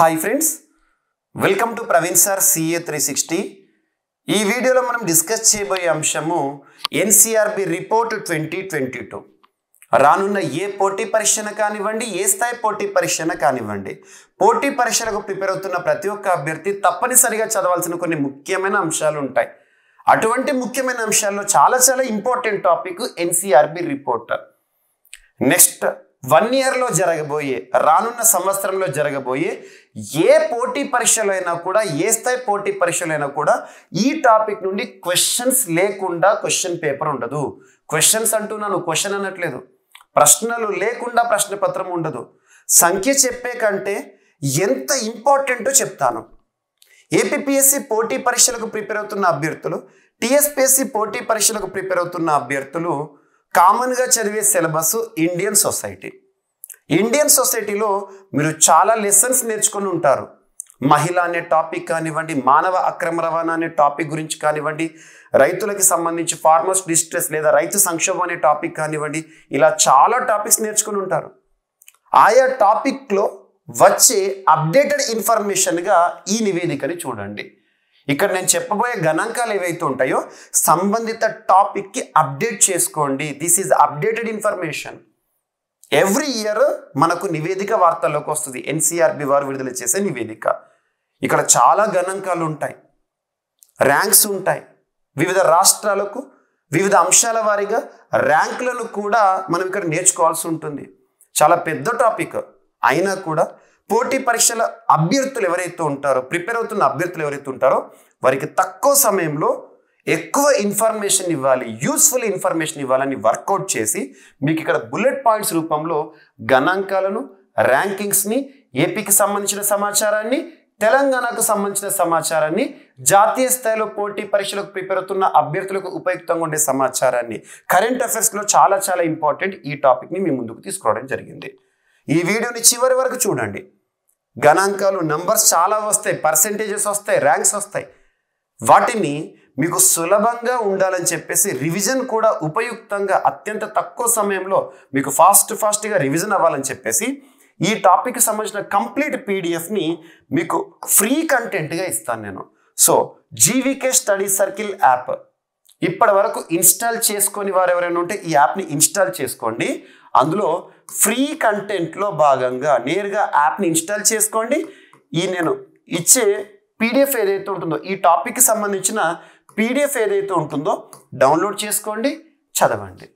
Hi friends, welcome to Praveen sir CA 360. ఈ వీడియోలో మనం డిస్కస్ చేయబోయే అంశము ఎన్సీఆర్బి రిపోర్ట్ 2022. రానున్న ఏ పోటీ పరీక్షణ కానివ్వండి, ఏ స్థాయి పోటీ పరీక్షణ కానివ్వండి, పోటీ పరీక్షలకు ప్రిపేర్ అవుతున్న ప్రతి ఒక్క అభ్యర్థి తప్పనిసరిగా చదవాల్సిన కొన్ని ముఖ్యమైన అంశాలు ఉంటాయి. అటువంటి ముఖ్యమైన అంశాల్లో చాలా important topic NCRB report. Next 1 ఇయర్లో జరగబోయే, రానున్న సంవత్సరంలో జరగబోయే ఏ పోటీ పరీక్షలైనా కూడా, ఏ స్థాయి పోటీ పరీక్షలైనా కూడా ఈ టాపిక్ నుండి క్వశ్చన్స్ లేకుండా క్వశ్చన్ పేపర్ ఉండదు. క్వశ్చన్స్ అంటున్నాను, క్వశ్చన్ అనట్లేదు. ప్రశ్నలు లేకుండా ప్రశ్న పత్రం ఉండదు. సంఖ్య చెప్పే కంటే ఎంత ఇంపార్టెంటో చెప్తాను. ఏపీపీఎస్సీ పోటీ పరీక్షలకు ప్రిపేర్ అవుతున్న అభ్యర్థులు, టీఎస్పీఎస్సీ పోటీ పరీక్షలకు ప్రిపేర్ అవుతున్న అభ్యర్థులు కామన్గా చదివే సిలబస్ ఇండియన్ సొసైటీ. ఇండియన్ సొసైటీలో మీరు చాలా లెసన్స్ నేర్చుకుని ఉంటారు. మహిళ అనే టాపిక్ కానివ్వండి, మానవ అక్రమ రవాణా అనే టాపిక్ గురించి కానివ్వండి, రైతులకి సంబంధించి ఫార్మర్స్ డిస్ట్రెస్ లేదా రైతు సంక్షోభం అనే టాపిక్ కానివ్వండి, ఇలా చాలా టాపిక్స్ నేర్చుకుని ఉంటారు. ఆయా టాపిక్లో వచ్చే అప్డేటెడ్ ఇన్ఫర్మేషన్గా ఈ నివేదికని చూడండి. ఇక్కడ నేను చెప్పబోయే గణాంకాలు ఏవైతే ఉంటాయో సంబంధిత టాపిక్కి అప్డేట్ చేసుకోండి. This is updated information. Every year మనకు నివేదిక వార్తల్లోకి వస్తుంది. ఎన్సీఆర్బి వారు విడుదల చేసే నివేదిక. ఇక్కడ చాలా గణాంకాలు ఉంటాయి, ర్యాంక్స్ ఉంటాయి. వివిధ రాష్ట్రాలకు వివిధ అంశాల వారీగా ర్యాంకులను కూడా మనం ఇక్కడ నేర్చుకోవాల్సి ఉంటుంది. చాలా పెద్ద టాపిక్ అయినా కూడా పోటీ పరీక్షల అభ్యర్థులు ఎవరైతే ఉంటారో, ప్రిపేర్ అవుతున్న అభ్యర్థులు ఎవరైతే ఉంటారో వారికి తక్కువ సమయంలో ఎక్కువ ఇన్ఫర్మేషన్ ఇవ్వాలి, యూస్ఫుల్ ఇన్ఫర్మేషన్ ఇవ్వాలని వర్కౌట్ చేసి మీకు ఇక్కడ బుల్లెట్ పాయింట్స్ రూపంలో గణాంకాలను, ర్యాంకింగ్స్ని, ఏపీకి సంబంధించిన సమాచారాన్ని, తెలంగాణకు సంబంధించిన సమాచారాన్ని, జాతీయ స్థాయిలో పోటీ పరీక్షలకు ప్రిపేర్ అవుతున్న అభ్యర్థులకు ఉపయుక్తంగా ఉండే సమాచారాన్ని, కరెంట్ అఫైర్స్లో చాలా ఇంపార్టెంట్ ఈ టాపిక్ని మీ ముందుకు తీసుకురావడం జరిగింది. ఈ వీడియోని చివరి వరకు చూడండి. గణాంకాలు, నంబర్స్ చాలా వస్తాయి, పర్సెంటేజెస్ వస్తాయి, ర్యాంక్స్ వస్తాయి. వాటిని మీకు సులభంగా ఉండాలని చెప్పేసి రివిజన్ కూడా ఉపయుక్తంగా అత్యంత తక్కువ సమయంలో మీకు ఫాస్ట్గా రివిజన్ అవ్వాలని చెప్పేసి ఈ టాపిక్కి సంబంధించిన కంప్లీట్ పీడిఎఫ్ని మీకు ఫ్రీ కంటెంట్గా ఇస్తాను నేను. So GVK study circle app ఇప్పటి వరకు ఇన్స్టాల్ చేసుకొని వారు ఎవరైనా ఉంటే ఈ యాప్ని ఇన్స్టాల్ చేసుకోండి. అందులో ఫ్రీ కంటెంట్లో భాగంగా నేరుగా యాప్ని ఇన్స్టాల్ చేసుకోండి. ఈ నేను ఇచ్చే పీడిఎఫ్ ఏదైతే ఉంటుందో, ఈ టాపిక్కి సంబంధించిన పీడిఎఫ్ ఏదైతే ఉంటుందో డౌన్లోడ్ చేసుకోండి, చదవండి.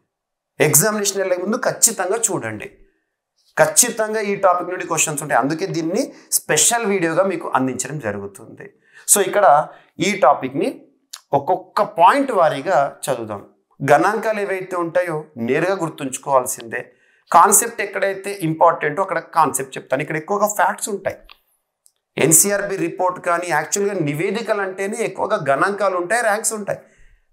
ఎగ్జామినేషన్ వెళ్ళే ముందు ఖచ్చితంగా చూడండి. ఖచ్చితంగా ఈ టాపిక్ నుండి క్వశ్చన్స్ ఉంటాయి. అందుకే దీన్ని స్పెషల్ వీడియోగా మీకు అందించడం జరుగుతుంది. సో ఇక్కడ ఈ టాపిక్ని ఒక్కొక్క పాయింట్ వారీగా చదువుదాం. గణాంకాలు ఏవైతే ఉంటాయో నేరుగా గుర్తుంచుకోవాల్సిందే. కాన్సెప్ట్ ఎక్కడైతే ఇంపార్టెంటో అక్కడ కాన్సెప్ట్ చెప్తాను. ఇక్కడ ఎక్కువగా ఫ్యాక్ట్స్ ఉంటాయి. ఎన్సీఆర్బి రిపోర్ట్ కానీ యాక్చువల్గా నివేదికలు అంటేనే ఎక్కువగా గణాంకాలు ఉంటాయి, ర్యాంక్స్ ఉంటాయి.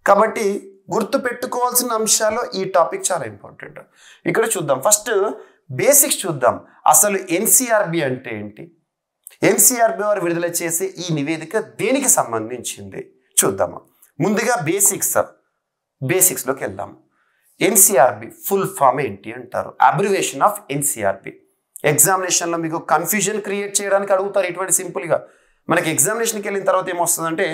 కాబట్టి గుర్తు పెట్టుకోవాల్సిన అంశాల్లో ఈ టాపిక్ చాలా ఇంపార్టెంట్. ఇక్కడ చూద్దాం. ఫస్ట్ బేసిక్స్ చూద్దాం. అసలు ఎన్సీఆర్బి అంటే ఏంటి, ఎన్సీఆర్బి వారు విడుదల చేసే ఈ నివేదిక దేనికి సంబంధించింది చూద్దాము. ముందుగా బేసిక్స్లోకి వెళ్దాం. ఎన్సీఆర్బి ఫుల్ ఫామ్ ఏంటి అంటారు, అబ్రివేషన్ ఆఫ్ ఎన్సీఆర్బి. ఎగ్జామినేషన్లో మీకు కన్ఫ్యూజన్ క్రియేట్ చేయడానికి అడుగుతారు. ఇటువంటి సింపుల్గా మనకి ఎగ్జామినేషన్కి వెళ్ళిన తర్వాత ఏమొస్తుందంటే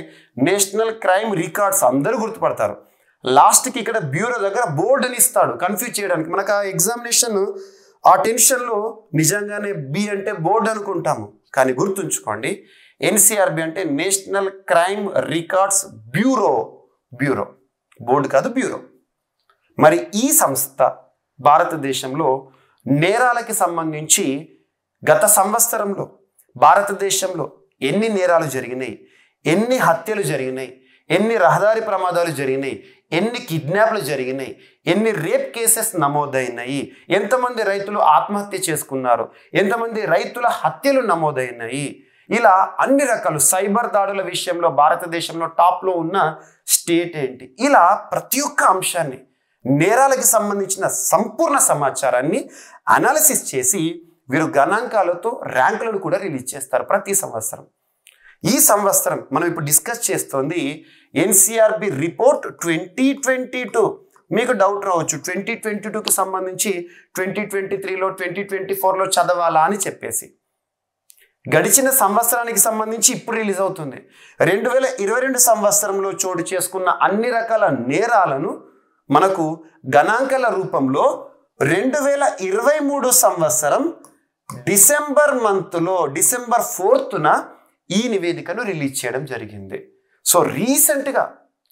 నేషనల్ క్రైమ్ రికార్డ్స్ అందరూ గుర్తుపడతారు. లాస్ట్కి ఇక్కడ బ్యూరో దగ్గర బోర్డు అని ఇస్తాడు కన్ఫ్యూజ్ చేయడానికి. మనకు ఆ ఎగ్జామినేషన్ ఆ టెన్షన్లో నిజంగానే బి అంటే బోర్డు అనుకుంటాము, కానీ గుర్తుంచుకోండి ఎన్సీఆర్బి అంటే national crime records bureau. Board కాదు, బ్యూరో. మరి ఈ సంస్థ భారతదేశంలో నేరాలకి సంబంధించి గత సంవత్సరంలో భారతదేశంలో ఎన్ని నేరాలు జరిగినాయి, ఎన్ని హత్యలు జరిగినాయి, ఎన్ని రహదారి ప్రమాదాలు జరిగినాయి, ఎన్ని కిడ్నాప్లు జరిగినాయి, ఎన్ని రేప్ కేసెస్ నమోదైనాయి, ఎంతమంది రైతులు ఆత్మహత్య చేసుకున్నారు, ఎంతమంది రైతుల హత్యలు నమోదైనాయి, ఇలా అన్ని రకాలు సైబర్ దాడుల విషయంలో భారతదేశంలో టాప్లో ఉన్న స్టేట్ ఏంటి, ఇలా ప్రతి ఒక్క అంశాన్ని, నేరాలకి సంబంధించిన సంపూర్ణ సమాచారాన్ని అనాలిసిస్ చేసి వీరు గణాంకాలతో ర్యాంకులను కూడా రిలీజ్ చేస్తారు ప్రతి సంవత్సరం. ఈ సంవత్సరం మనం ఇప్పుడు డిస్కస్ చేస్తోంది ఎన్సీఆర్బి రిపోర్ట్ 2022. మీకు డౌట్ రావచ్చు 2022కి సంబంధించి 2023లో 2024లో చదవాలా అని చెప్పేసి. గడిచిన సంవత్సరానికి సంబంధించి ఇప్పుడు రిలీజ్ అవుతుంది. 2022 సంవత్సరంలో చోటు చేసుకున్న అన్ని రకాల నేరాలను మనకు గణాంకాల రూపంలో 2023 సంవత్సరం డిసెంబర్ 4న ఈ నివేదికను రిలీజ్ చేయడం జరిగింది. సో రీసెంట్గా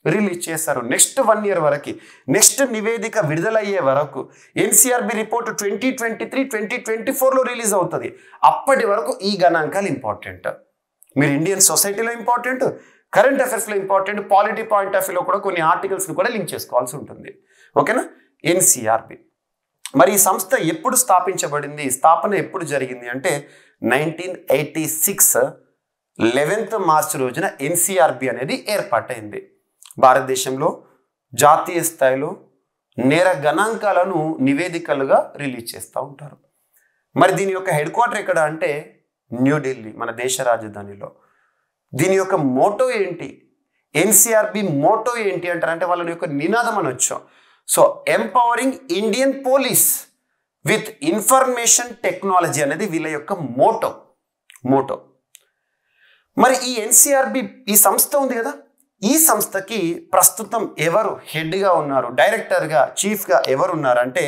రిలీజ్ చేశారు. నెక్స్ట్ 1 year వరకు, నెక్స్ట్ నివేదిక విడుదలయ్యే వరకు ఎన్సీఆర్బి రిపోర్ట్ 2023-2024లో రిలీజ్ అవుతుంది. అప్పటి వరకు ఈ గణాంకాలు ఇంపార్టెంట్. మీరు ఇండియన్ సొసైటీలో ఇంపార్టెంట్, కరెంట్ అఫైర్స్లో ఇంపార్టెంట్, పాలిటీ పాయింట్ ఆఫ్ వ్యూలో కూడా కొన్ని ఆర్టికల్స్ని కూడా లింక్ చేసుకోవాల్సి ఉంటుంది. ఓకేనా? ఎన్సీఆర్బి. మరి ఈ సంస్థ ఎప్పుడు స్థాపించబడింది, స్థాపన ఎప్పుడు జరిగింది అంటే 1986 11th మార్చ్ రోజున ఎన్సీఆర్బి అనేది ఏర్పాటైంది. భారతదేశంలో జాతీయ స్థాయిలో నేర గణాంకాలను నివేదికలుగా రిలీజ్ చేస్తూ ఉంటారు. మరి దీని యొక్క హెడ్ క్వార్టర్ ఎక్కడ అంటే న్యూఢిల్లీ, మన దేశ రాజధానిలో. దీని యొక్క మోటో ఏంటి, ఎన్సీఆర్బి మోటో ఏంటి అంటారంటే వాళ్ళ యొక్క నినాదం అనొచ్చు. So empowering Indian police with information technology అనేది వీళ్ళ యొక్క మోటో. మరి ఈ ఎన్సీఆర్బి ఈ సంస్థ ఉంది కదా, ఈ సంస్థకి ప్రస్తుతం ఎవరు హెడ్గా ఉన్నారు, డైరెక్టర్గా, చీఫ్గా ఎవరు ఉన్నారంటే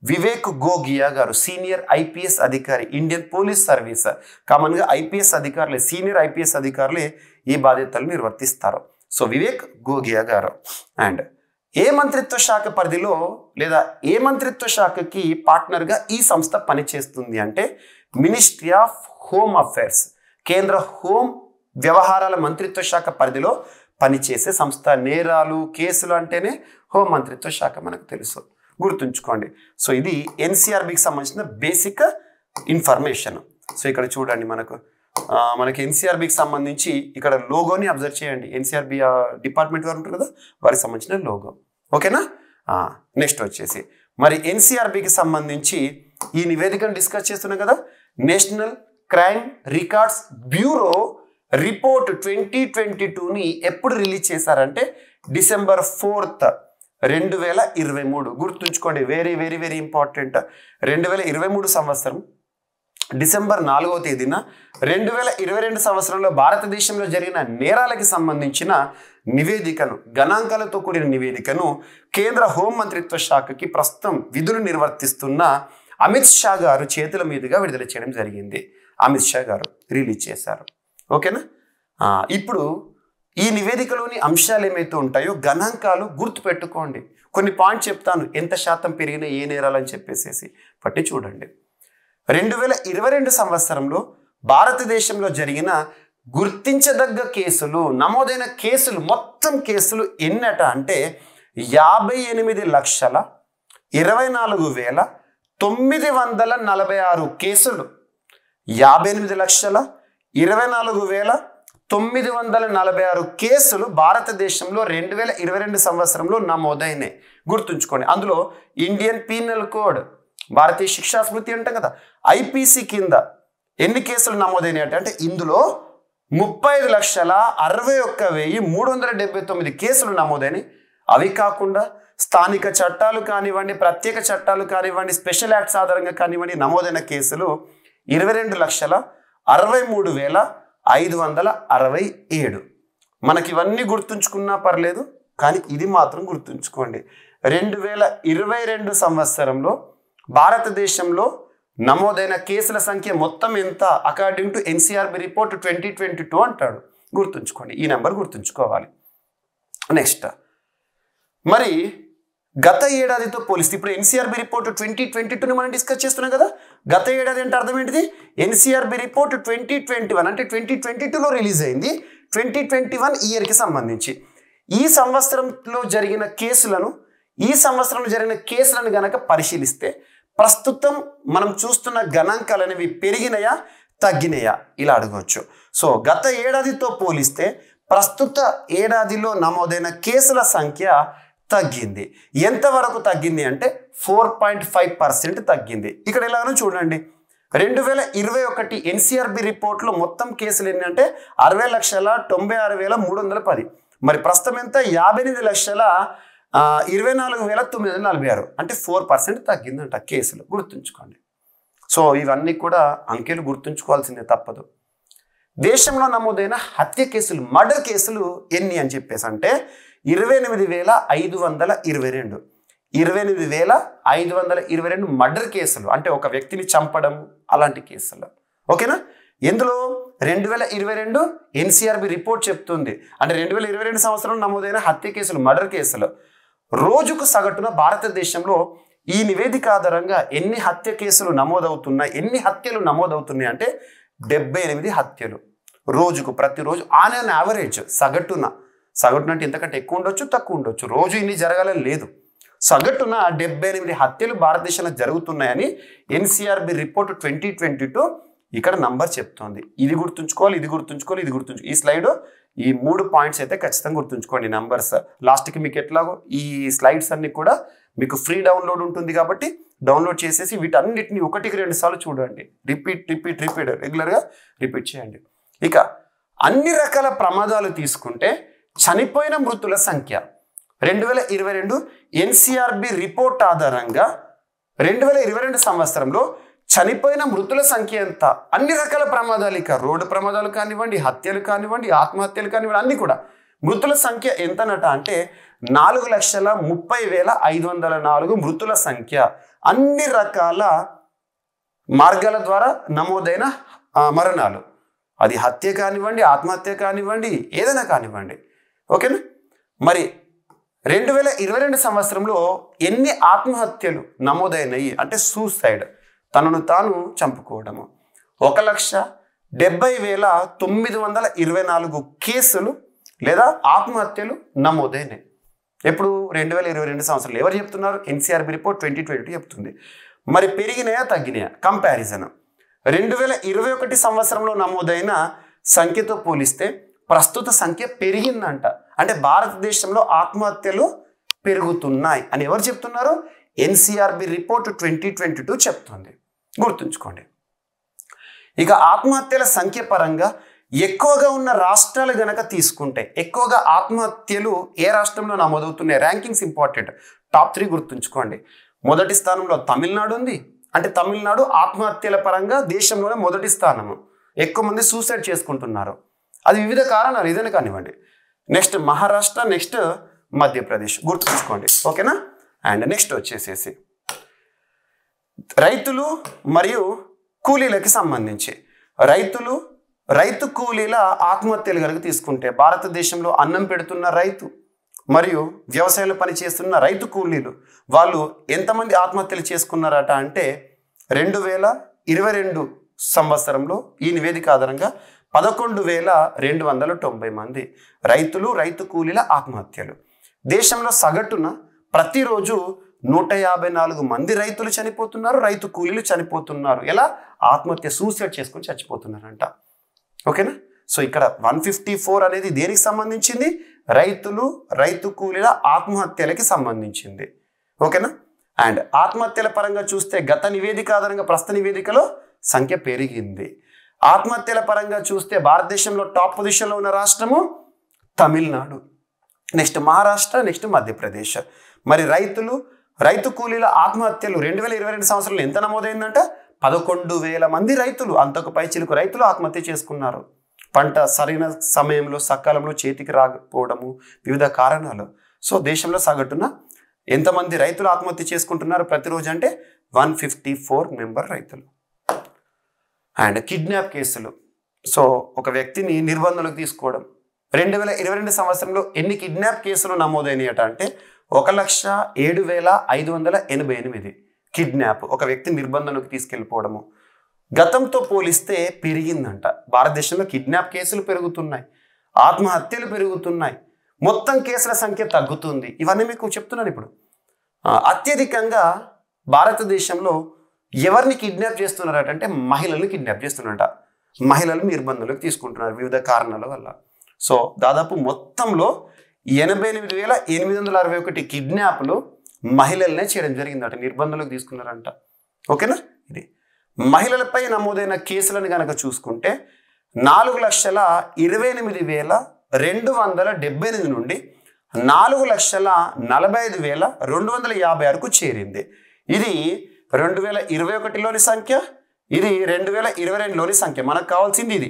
వివేక్ గోగియా గారు, సీనియర్ ఐపీఎస్ అధికారి, ఇండియన్ పోలీస్ సర్వీస్. కామన్గా ఐపీఎస్ అధికారులే, సీనియర్ ఐపీఎస్ అధికారులే ఈ బాధ్యతలు నిర్వర్తిస్తారు. సో వివేక్ గోగియా గారు. అండ్ ఏ మంత్రిత్వ శాఖ పరిధిలో లేదా ఏ మంత్రిత్వ శాఖకి పార్ట్నర్గా ఈ సంస్థ పనిచేస్తుంది అంటే మినిస్ట్రీ ఆఫ్ హోమ్ అఫైర్స్, కేంద్ర హోం వ్యవహారాల మంత్రిత్వ శాఖ పరిధిలో పనిచేసే సంస్థ. నేరాలు, కేసులు అంటేనే హోం మంత్రిత్వ శాఖ మనకు తెలుసు, గుర్తుంచుకోండి. సో ఇది ఎన్సీఆర్బికి సంబంధించిన బేసిక్ ఇన్ఫర్మేషన్. సో ఇక్కడ చూడండి, మనకి ఎన్సీఆర్బికి సంబంధించి ఇక్కడ లోగోని అబ్జర్వ్ చేయండి. ఎన్సీఆర్బి డిపార్ట్మెంట్ వారు ఉంటారు కదా, వారికి సంబంధించిన లోగో. ఓకేనా? నెక్స్ట్ వచ్చేసి మరి ఎన్సీఆర్బికి సంబంధించి ఈ నివేదికను డిస్కస్ చేస్తున్నాం కదా. National crime records bureau report 2022ని ఎప్పుడు రిలీజ్ చేశారంటే December 4th 2023. గుర్తుంచుకోండి, వెరీ వెరీ వెరీ ఇంపార్టెంట్. 2023 సంవత్సరం డిసెంబర్ 4వ తేదీన 2022 సంవత్సరంలో భారతదేశంలో జరిగిన నేరాలకి సంబంధించిన నివేదికను, గణాంకాలతో కూడిన నివేదికను కేంద్ర హోంమంత్రిత్వ శాఖకి ప్రస్తుతం విధులు నిర్వర్తిస్తున్న అమిత్ షా గారు చేతుల మీదుగా విడుదల చేయడం జరిగింది. అమిత్ షా గారు రిలీజ్ చేశారు. ఓకేనా? ఇప్పుడు ఈ నివేదికలోని అంశాలు ఏమైతే ఉంటాయో గణాంకాలు గుర్తుపెట్టుకోండి. కొన్ని పాయింట్ చెప్తాను, ఎంత శాతం పెరిగిన ఏ నేరాలని చెప్పేసి పట్టి చూడండి. 2022 సంవత్సరంలో భారతదేశంలో జరిగిన గుర్తించదగ్గ కేసులు, నమోదైన కేసులు, మొత్తం కేసులు ఎన్నట అంటే 58,24,946 కేసులు. 58,24,946 కేసులు భారతదేశంలో 2022 సంవత్సరంలో నమోదైనాయి. గుర్తుంచుకోండి. అందులో ఇండియన్ పీనల్ కోడ్, భారతీయ శిక్షా స్మృతి అంటాం కదా, ఐపీసీ కింద ఎన్ని కేసులు నమోదైనాయి అంటే ఇందులో 35,61,379 కేసులు నమోదైనవి. అవి కాకుండా స్థానిక చట్టాలు కానివ్వండి, ప్రత్యేక చట్టాలు కానివ్వండి, స్పెషల్ యాక్ట్స్ ఆధారంగా కానివ్వండి నమోదైన కేసులు 22,63,567. మనకి ఇవన్నీ గుర్తుంచుకున్నా పర్లేదు, కానీ ఇది మాత్రం గుర్తుంచుకోండి. 2022 సంవత్సరంలో భారతదేశంలో నమోదైన కేసుల సంఖ్య మొత్తం ఎంత అకార్డింగ్ టు ఎన్సీఆర్బి రిపోర్ట్ 2022 అంటాడు. గుర్తుంచుకోండి, ఈ నెంబర్ గుర్తుంచుకోవాలి. నెక్స్ట్ మరి గత ఏడాదితో పోలిస్తే ఇప్పుడు ఎన్సీఆర్బి రిపోర్ట్ 2022ని మనం డిస్కస్ చేస్తున్నాం కదా. గత ఏడాది అంటే అర్థం ఏంటిది? ఎన్సీఆర్బి రిపోర్ట్ 2021 అంటే 2022లో రిలీజ్ అయింది. 2021 ఇయర్కి సంబంధించి ఈ సంవత్సరంలో జరిగిన కేసులను గనక పరిశీలిస్తే ప్రస్తుతం మనం చూస్తున్న గణాంకాలు అనేవి పెరిగినాయా తగ్గినాయా ఇలా అడగవచ్చు. సో గత ఏడాదితో పోలిస్తే ప్రస్తుత ఏడాదిలో నమోదైన కేసుల సంఖ్య తగ్గింది. ఎంతవరకు తగ్గింది అంటే 4.5% తగ్గింది. ఇక్కడ ఎలాగో చూడండి, 2021 ఎన్సీఆర్బి రిపోర్ట్లో మొత్తం కేసులు ఏంటంటే 60,96,310. మరి ప్రస్తుతం ఎంత? 58,24,946 అంటే 4% తగ్గిందంట కేసులు. గుర్తుంచుకోండి. సో ఇవన్నీ కూడా అంకెలు గుర్తుంచుకోవాల్సిందే, తప్పదు. దేశంలో నమోదైన హత్య కేసులు మర్డర్ కేసులు ఎన్ని అని చెప్పేసి అంటే 28,522 28,522 మర్డర్ కేసులు, అంటే ఒక వ్యక్తిని చంపడం అలాంటి కేసులు. ఓకేనా? ఎందులో 2022 ఎన్సీఆర్బి రిపోర్ట్ చెప్తుంది, అంటే 2022 సంవత్సరంలో నమోదైన హత్య కేసులు మర్డర్ కేసులు రోజుకు సగటున భారతదేశంలో ఈ నివేదిక ఆధారంగా ఎన్ని హత్య కేసులు నమోదవుతున్నాయి, ఎన్ని హత్యలు నమోదవుతున్నాయి అంటే 78 హత్యలు రోజుకు, ప్రతిరోజు ఆన్ అన్ యావరేజ్ సగటున అంటే ఇంతకంటే ఎక్కువ ఉండొచ్చు తక్కువ ఉండొచ్చు, రోజు ఇన్ని జరగాలని లేదు, సగటున 78 హత్యలు భారతదేశంలో జరుగుతున్నాయని ఎన్సీఆర్బి రిపోర్ట్ 2022 ఇక్కడ నంబర్ చెప్తోంది. ఇది గుర్తుంచుకోవాలి, ఇది గుర్తుంచుకోవాలి, ఇది గుర్తుంచుకో. ఈ స్లైడ్ ఈ 3 పాయింట్స్ అయితే ఖచ్చితంగా గుర్తుంచుకోండి. నంబర్స్ లాస్ట్కి మీకు ఎట్లాగో ఈ స్లైడ్స్ అన్ని కూడా మీకు ఫ్రీ డౌన్లోడ్ ఉంటుంది కాబట్టి డౌన్లోడ్ చేసేసి వీటన్నిటిని 1-2 సార్లు చూడండి. రిపీట్ రెగ్యులర్గా రిపీట్ చేయండి. ఇక అన్ని రకాల ప్రమాదాలు తీసుకుంటే చనిపోయిన మృతుల సంఖ్య 2022 ఎన్సీఆర్బి రిపోర్ట్ ఆధారంగా 2022 సంవత్సరంలో చనిపోయిన మృతుల సంఖ్య ఎంత? అన్ని రకాల ప్రమాదాలు, ఇక రోడ్డు ప్రమాదాలు కానివ్వండి, హత్యలు కానివ్వండి, ఆత్మహత్యలు కానివ్వండి, అన్ని కూడా మృతుల సంఖ్య ఎంతనట అంటే 4,30,504 మృతుల సంఖ్య. అన్ని రకాల మార్గాల ద్వారా నమోదైన మరణాలు, అది హత్య కానివ్వండి, ఆత్మహత్య కానివ్వండి, ఏదైనా కానివ్వండి. ఓకేనా? మరి 2022 సంవత్సరంలో ఎన్ని ఆత్మహత్యలు నమోదైనాయి అంటే సూసైడ్, తనను తాను చంపుకోవడము, 1,70,924 కేసులు లేదా ఆత్మహత్యలు నమోదైనాయి. ఎప్పుడు 2022 సంవత్సరంలో. ఎవరు చెప్తున్నారు? ఎన్సీఆర్బి రిపోర్ట్ 2022 చెప్తుంది. మరి పెరిగినాయా తగ్గినాయా? కంపారిజన్ 2021 సంవత్సరంలో నమోదైన సంఖ్యతో పోలిస్తే ప్రస్తుత సంఖ్య పెరిగిందంట. అంటే భారతదేశంలో ఆత్మహత్యలు పెరుగుతున్నాయి అని ఎవరు చెప్తున్నారు? ఎన్సీఆర్బి రిపోర్ట్ 2022 చెప్తుంది. గుర్తుంచుకోండి. ఇక ఆత్మహత్యల సంఖ్య పరంగా ఎక్కువగా ఉన్న రాష్ట్రాలు గనక తీసుకుంటే, ఎక్కువగా ఆత్మహత్యలు ఏ రాష్ట్రంలో నమోదవుతున్నాయి? Rankings important. టాప్ 3 గుర్తుంచుకోండి. మొదటి స్థానంలో తమిళనాడు ఉంది. అంటే తమిళనాడు ఆత్మహత్యల పరంగా దేశంలోనే మొదటి స్థానము. ఎక్కువ మంది సూసైడ్ చేసుకుంటున్నారు. అది వివిధ కారణాలు, ఏదైనా కానివ్వండి. Next Maharashtra, next Madhya Pradesh. గుర్తుంచుకోండి. ఓకేనా? అండ్ నెక్స్ట్ వచ్చేసేసి రైతులు మరియు కూలీలకి సంబంధించి రైతు కూలీల ఆత్మహత్యలు కనుక తీసుకుంటే భారతదేశంలో అన్నం పెడుతున్న రైతు మరియు వ్యవసాయంలో పనిచేస్తున్న రైతు కూలీలు వాళ్ళు ఎంతమంది ఆత్మహత్యలు చేసుకున్నారట అంటే 2022 సంవత్సరంలో ఈ నివేదిక ఆధారంగా 11,290 మంది రైతు కూలీల ఆత్మహత్యలు. దేశంలో సగటున ప్రతిరోజు 154 మంది రైతులు చనిపోతున్నారు, రైతు కూలీలు చనిపోతున్నారు. ఎలా? ఆత్మహత్య, సూసైడ్ చేసుకొని చచ్చిపోతున్నారంట. ఓకేనా? సో ఇక్కడ 154 అనేది దేనికి సంబంధించింది? రైతు కూలీల ఆత్మహత్యలకి సంబంధించింది. ఓకేనా? అండ్ ఆత్మహత్యల పరంగా చూస్తే గత నివేదిక ఆధారంగా ప్రస్తుత నివేదికలో సంఖ్య పెరిగింది. ఆత్మహత్యల పరంగా చూస్తే భారతదేశంలో టాప్ పొజిషన్లో ఉన్న రాష్ట్రము తమిళనాడు, నెక్స్ట్ మహారాష్ట్ర, నెక్స్ట్ మధ్యప్రదేశ్. మరి రైతు కూలీల ఆత్మహత్యలు 2022 సంవత్సరంలో ఎంత నమోదైందంట? 11,000 మంది రైతులు, అంతకు పైచిలుకు రైతులు ఆత్మహత్య చేసుకున్నారు. పంట సరైన సమయంలో సకాలంలో చేతికి రాకపోవడము, వివిధ కారణాలు. సో దేశంలో సగటున ఎంతమంది రైతులు ఆత్మహత్య చేసుకుంటున్నారు ప్రతిరోజు అంటే 154 మెంబర్ రైతులు. అండ్ కిడ్నాప్ కేసులు. సో ఒక వ్యక్తిని నిర్బంధంలోకి తీసుకోవడం. 2022 సంవత్సరంలో ఎన్ని కిడ్నాప్ కేసులు నమోదైనాయట అంటే 1,07,588 కిడ్నాప్, ఒక వ్యక్తి నిర్బంధంలోకి తీసుకెళ్ళిపోవడము. గతంతో పోలిస్తే పెరిగిందంట. భారతదేశంలో కిడ్నాప్ కేసులు పెరుగుతున్నాయి, ఆత్మహత్యలు పెరుగుతున్నాయి, మొత్తం కేసుల సంఖ్య తగ్గుతుంది. ఇవన్నీ మీకు చెప్తున్నాను. ఇప్పుడు అత్యధికంగా భారతదేశంలో ఎవరిని కిడ్నాప్ చేస్తున్నారట అంటే మహిళలను కిడ్నాప్ చేస్తున్నారట. మహిళలు నిర్బంధంలోకి తీసుకుంటున్నారు వివిధ కారణాల వల్ల. సో దాదాపు మొత్తంలో 88,861 కిడ్నాప్లు మహిళలనే చేయడం జరిగిందట, నిర్బంధంలోకి తీసుకున్నారంట. ఓకేనా? ఇది మహిళలపై నమోదైన కేసులను కనుక చూసుకుంటే 4,28,278 నుండి 4,45,256కు చేరింది. ఇది 2021లోని సంఖ్య, ఇది 2022లోని సంఖ్య. మనకు కావాల్సింది ఇది.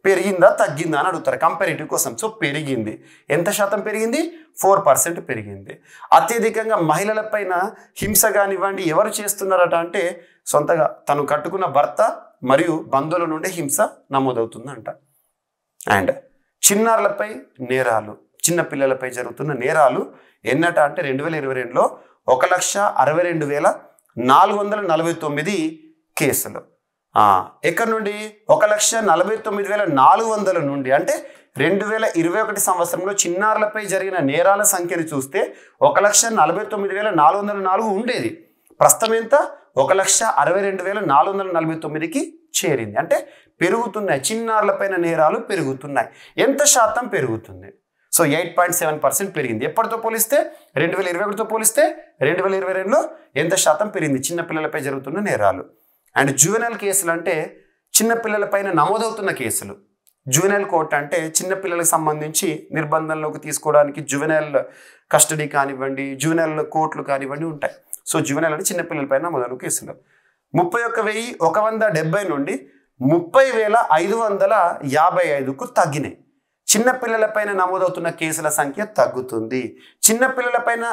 పెరిగిందా తగ్గిందా అని అడుగుతారు కంపారిటివ్ కోసం. సో పెరిగింది. ఎంత శాతం పెరిగింది? 4% పెరిగింది. అత్యధికంగా మహిళలపైన హింస కానివ్వండి ఎవరు చేస్తున్నారట అంటే సొంతగా తను కట్టుకున్న భర్త మరియు బంధువుల నుండి హింస నమోదవుతుందంట. అండ్ చిన్నారులపై నేరాలు, చిన్న పిల్లలపై జరుగుతున్న నేరాలు ఎన్నట అంటే 2022లో 1,62,449 కేసులు. ఎక్కడి నుండి? 1,49,400 నుండి. అంటే 2021 సంవత్సరంలో చిన్నారులపై జరిగిన నేరాల సంఖ్యను చూస్తే 1,49,404 ఉండేది. ప్రస్తుతం ఎంత? 1,62,449కి చేరింది. అంటే పెరుగుతున్నాయి, చిన్నారులపైన నేరాలు పెరుగుతున్నాయి. ఎంత శాతం పెరుగుతుంది? సో 8.7% పెరిగింది. ఎప్పటితో పోలిస్తే? 2021తో పోలిస్తే 2022లో ఎంత శాతం పెరిగింది చిన్నపిల్లలపై జరుగుతున్న నేరాలు. అండ్ జువెనైల్ కేసులు అంటే చిన్నపిల్లలపైన నమోదవుతున్న కేసులు. జువెనైల్ కోర్ట్ అంటే చిన్నపిల్లలకు సంబంధించి నిర్బంధంలోకి తీసుకోవడానికి జువెనైల్ కస్టడీ కానివ్వండి, జువెనైల్ కోర్టులు కానివ్వండి ఉంటాయి. సో జువెనైల్ అంటే చిన్నపిల్లలపైన నమోదైన కేసులు 31,170 నుండి 30,555కు తగ్గినాయి. చిన్నపిల్లలపైన నమోదవుతున్న కేసుల సంఖ్య తగ్గుతుంది. చిన్నపిల్లలపైన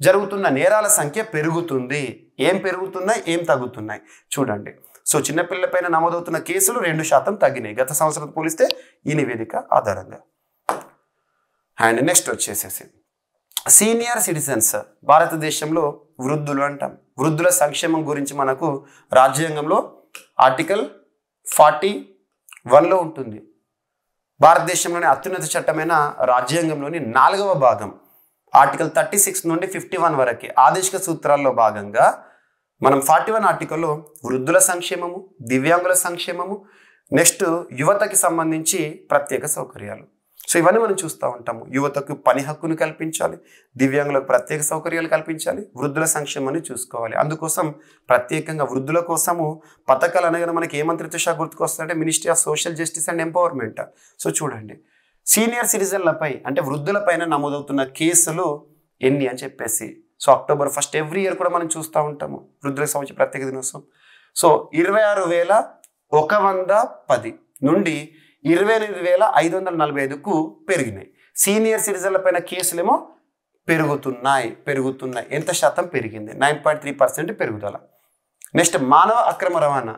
జరుగుతున్న నేరాల సంఖ్య పెరుగుతుంది. ఏం పెరుగుతున్నాయి, ఏం తగ్గుతున్నాయి చూడండి. సో చిన్నపిల్లలపైన నమోదవుతున్న కేసులు 2% తగ్గినాయి గత సంవత్సరంతో పోలిస్తే ఈ నివేదిక ఆధారంగా. అండ్ నెక్స్ట్ వచ్చేసేసి సీనియర్ సిటిజన్స్. భారతదేశంలో వృద్ధులు అంటాం. వృద్ధుల సంక్షేమం గురించి మనకు రాజ్యాంగంలో ఆర్టికల్ 41లో ఉంటుంది. భారతదేశంలోని అత్యున్నత చట్టమైన రాజ్యాంగంలోని 4వ భాగం ఆర్టికల్ 36 నుండి 51 వరకే ఆదేశిక సూత్రాల్లో భాగంగా మనం 41 ఆర్టికల్లో వృద్ధుల సంక్షేమము, దివ్యాంగుల సంక్షేమము, నెక్స్ట్ యువతకి సంబంధించి ప్రత్యేక సౌకర్యాలు. సో ఇవన్నీ మనం చూస్తూ ఉంటాము. యువతకు పని హక్కును కల్పించాలి, దివ్యాంగులకు ప్రత్యేక సౌకర్యాలు కల్పించాలి, వృద్ధుల సంక్షేమాన్ని చూసుకోవాలి. అందుకోసం ప్రత్యేకంగా వృద్ధుల కోసము పథకాలు అనగానే మనకి ఏ మంత్రిత్వ శాఖ గుర్తుకొస్తుందంటే ministry of social justice and empowerment. So చూడండి సీనియర్ సిటిజన్లపై అంటే వృద్ధులపైన నమోదవుతున్న కేసులు ఎన్ని అని చెప్పేసి. సో October 1 ఎవ్రీ ఇయర్ కూడా మనం చూస్తూ ఉంటాము వృద్ధులకు సంబంధించి ప్రత్యేక దినోత్సవం. సో 26,110 నుండి 28,545కు పెరిగినాయి. సీనియర్ సిటిజన్లపైన కేసులేమో పెరుగుతున్నాయి. ఎంత శాతం పెరిగింది? 9.3% పెరుగుదల. నెక్స్ట్ మానవ అక్రమ రవాణా.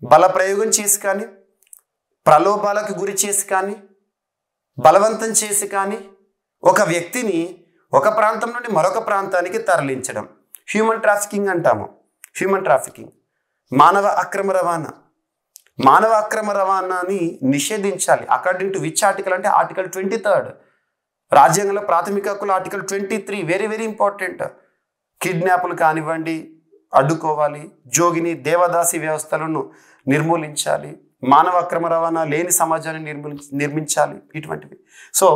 బల ప్రయోగం చేసి కానీ, ప్రలోభాలకు గురి చేసి కానీ, బలవంతం చేసి కానీ ఒక వ్యక్తిని ఒక ప్రాంతం నుండి మరొక ప్రాంతానికి తరలించడం హ్యూమన్ ట్రాఫికింగ్ అంటాము. Human trafficking. మానవ అక్రమ రవాణా. మానవ అక్రమ రవాణాని నిషేధించాలి. అకార్డింగ్ టు విచ్ ఆర్టికల్ అంటే ఆర్టికల్ 23 రాజ్యాంగంలో ప్రాథమిక హక్కులు ఆర్టికల్ 23 వెరీ వెరీ ఇంపార్టెంట్. కిడ్నాపులు కానివ్వండి అడ్డుకోవాలి, జోగిని దేవదాసి వ్యవస్థలను నిర్మూలించాలి, మానవ అక్రమ రవాణా లేని సమాజాన్ని నిర్మించాలి ఇటువంటివి. సో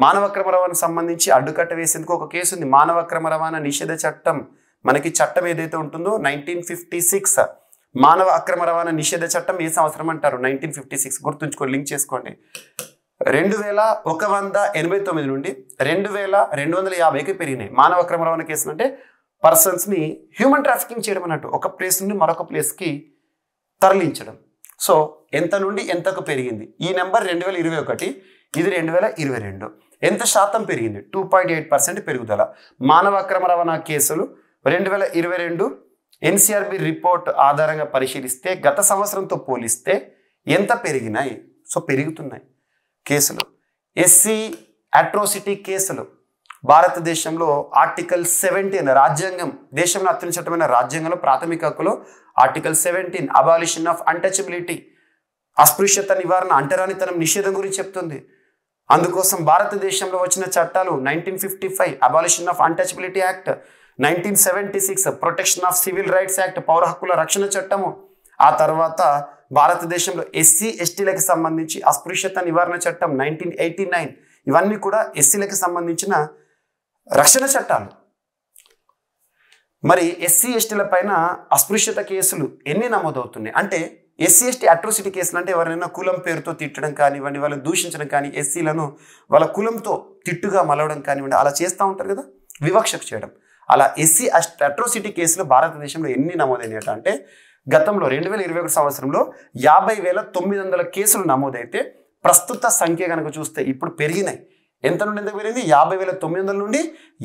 మానవ అక్రమ రవాణాకు సంబంధించి అడ్డుకట్ట వేసేందుకు ఒక కేసు ఉంది. మానవ అక్రమ రవాణా నిషేధ చట్టం. మనకి చట్టం ఏదైతే ఉంటుందో 1956 మానవ అక్రమ రవాణా నిషేధ చట్టం ఏ సంవత్సరం అంటారు? 1956. గుర్తుంచుకోండి, లింక్ చేసుకోండి. 2,189 నుండి 2,250కి పెరిగినాయి మానవ అక్రమ రవాణా కేసులు. అంటే పర్సన్స్ని హ్యూమన్ ట్రాఫికింగ్ చేయడం అన్నట్టు, ఒక ప్లేస్ నుండి మరొక ప్లేస్కి తరలించడం. సో ఎంత నుండి ఎంతకు పెరిగింది? ఈ నెంబర్ 2021, ఇది 2022. ఎంత శాతం పెరిగింది? 2.8% పెరుగుదల. మానవ అక్రమ రవాణా కేసులు 2022 NCRB రిపోర్ట్ ఆధారంగా పరిశీలిస్తే గత సంవత్సరంతో పోలిస్తే ఎంత పెరిగినాయి? సో పెరుగుతున్నాయి కేసులు. ఎస్సీ అట్రోసిటీ కేసులు. భారతదేశంలో ఆర్టికల్ 17 రాజ్యాంగం, దేశంలో అత్యున్నత చట్టమైన రాజ్యాంగంలో ప్రాథమిక హక్కులో ఆర్టికల్ 17 అబాలిషన్ ఆఫ్ అన్టచబిలిటీ, అస్పృశ్యత నివారణ, అంటరానితనం నిషేధం గురించి చెప్తుంది. అందుకోసం భారతదేశంలో వచ్చిన చట్టాలు 1955 abolition of untouchability act, 1976 protection of civil rights act పౌర హక్కుల రక్షణ చట్టము, ఆ తర్వాత భారతదేశంలో ఎస్సీ ఎస్టీలకు సంబంధించి అస్పృశ్యత నివారణ చట్టం 1989. ఇవన్నీ కూడా ఎస్సీలకు సంబంధించిన రక్షణ చట్టాలు. మరి ఎస్సీ ఎస్టీల పైన అస్పృశ్యత కేసులు ఎన్ని నమోదవుతున్నాయి అంటే ఎస్సీ ఎస్టీ అట్రోసిటీ కేసులు అంటే ఎవరైనా కులం పేరుతో తిట్టడం కానివ్వండి, వాళ్ళని దూషించడం కానీ, ఎస్సీలను వాళ్ళ కులంతో తిట్టుగా మలవడం కానివ్వండి, అలా చేస్తూ ఉంటారు కదా, వివక్షకు చేయడం. అలా ఎస్సీ అట్రోసిటీ కేసులు భారతదేశంలో ఎన్ని నమోదైనట అంటే గతంలో 2021 సంవత్సరంలో 50,900 కేసులు నమోదైతే ప్రస్తుత సంఖ్య కనుక చూస్తే ఇప్పుడు పెరిగినాయి. ఎంత నుండి ఎంత పెరిగింది? 50,900 నుండి